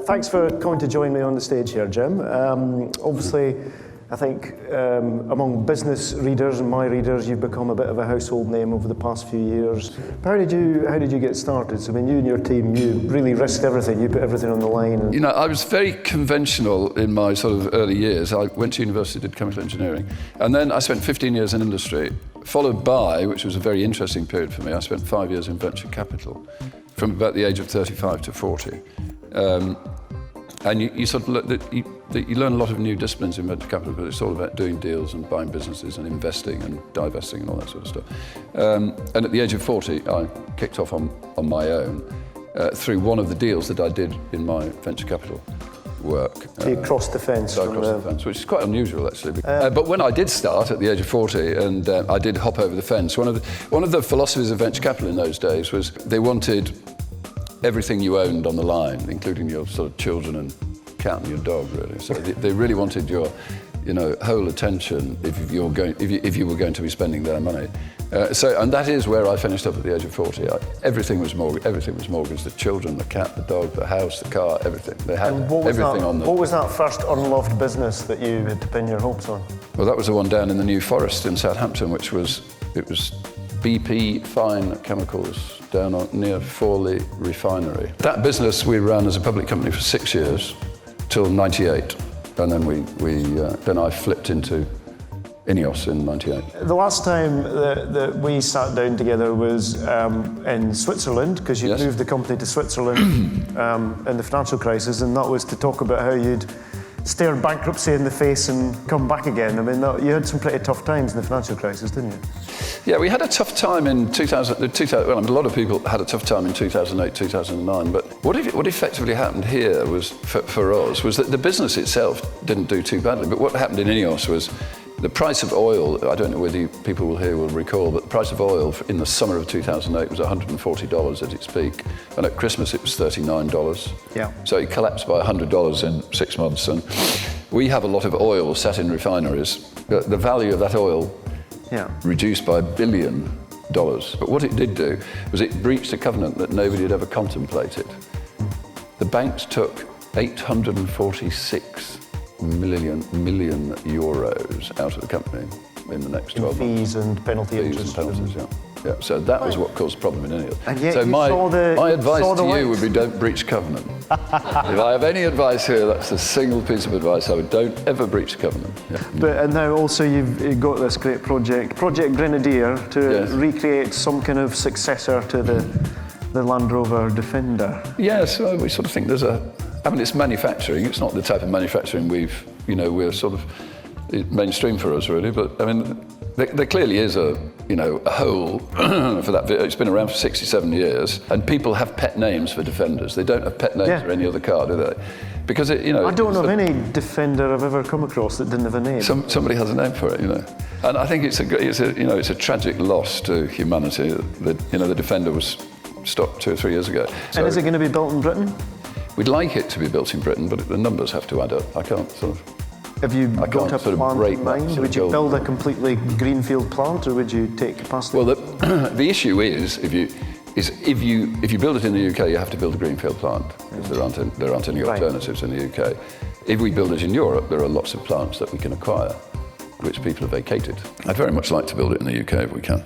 Thanks for coming to join me on the stage here, Jim. Obviously, I think among business readers and my readers, you've become a bit of a household name over the past few years. How did you get started? So, I mean, you and your team, you really risked everything. You put everything on the line. You know, I was very conventional in my sort of early years. I went to university, did chemical engineering, and then I spent 15 years in industry, followed by, which was a very interesting period for me, I spent 5 years in venture capital, from about the age of 35 to 40. And you sort of look you learn a lot of new disciplines in venture capital, but it's all about doing deals and buying businesses and investing and divesting and all that sort of stuff. And at the age of 40, I kicked off on my own through one of the deals that I did in my venture capital work. So you crossed the fence. So I crossed the fence, which is quite unusual actually. But when I did start at the age of 40, and I did hop over the fence, one of the philosophies of venture capital in those days was they wanted everything you owned on the line, including your sort of children and cat and your dog, really. So they really wanted your, whole attention if you were going to be spending their money. And that is where I finished up at the age of 40. Everything was mortgaged: the children, the cat, the dog, the house, the car, everything. They had everything on them. What was that first unloved business that you had to pin your hopes on? Well, that was the one down in the New Forest in Southampton, it was BP Fine Chemicals down near Forley Refinery. That business we ran as a public company for 6 years till '98, and then then I flipped into INEOS in '98. The last time that we sat down together was in Switzerland, because you moved the company to Switzerland in the financial crisis, and that was to talk about how you'd stared bankruptcy in the face and come back again. I mean, you had some pretty tough times in the financial crisis, didn't you? Yeah, we had a tough time in 2000. Well, a lot of people had a tough time in 2008, 2009. But what effectively happened here was, for us, was that the business itself didn't do too badly. But what happened in INEOS was the price of oil. I don't know whether people here will recall, but the price of oil in the summer of 2008 was $140 at its peak, and at Christmas it was $39. Yeah. So it collapsed by $100 in 6 months. And we have a lot of oil sat in refineries. The value of that oil reduced by $1 billion. But what it did do was it breached a covenant that nobody had ever contemplated. The banks took 846 million euros out of the company in the next 12 months. Fees and penalty interest. Fees and penalties, yeah. So that was what caused the problem in INEOS. And yet so my advice to you would be don't breach covenant. If I have any advice here, that's the single piece of advice I would: don't ever breach a covenant. Yeah. And now also you've got this great project, Project Grenadier, to recreate some kind of successor to the Land Rover Defender. Yes, we sort of think it's manufacturing. It's not the type of manufacturing we're sort of mainstream for us, really. But I mean, there clearly is a hole for that. It's been around for 67 years, and people have pet names for Defenders. They don't have pet names for any other car, do they? Because I don't know of any Defender I've ever come across that didn't have a name. Somebody has a name for it, And I think it's a tragic loss to humanity. The Defender was stopped 2 or 3 years ago. And is it going to be built in Britain? We'd like it to be built in Britain, but the numbers have to add up. I can't sort of. Have you got a plan in mind? Would you build a completely greenfield plant, or would you take capacity? Well, the issue is if you build it in the UK, you have to build a greenfield plant, because there aren't any alternatives in the UK. If we build it in Europe, there are lots of plants that we can acquire, which people have vacated. I'd very much like to build it in the UK if we can.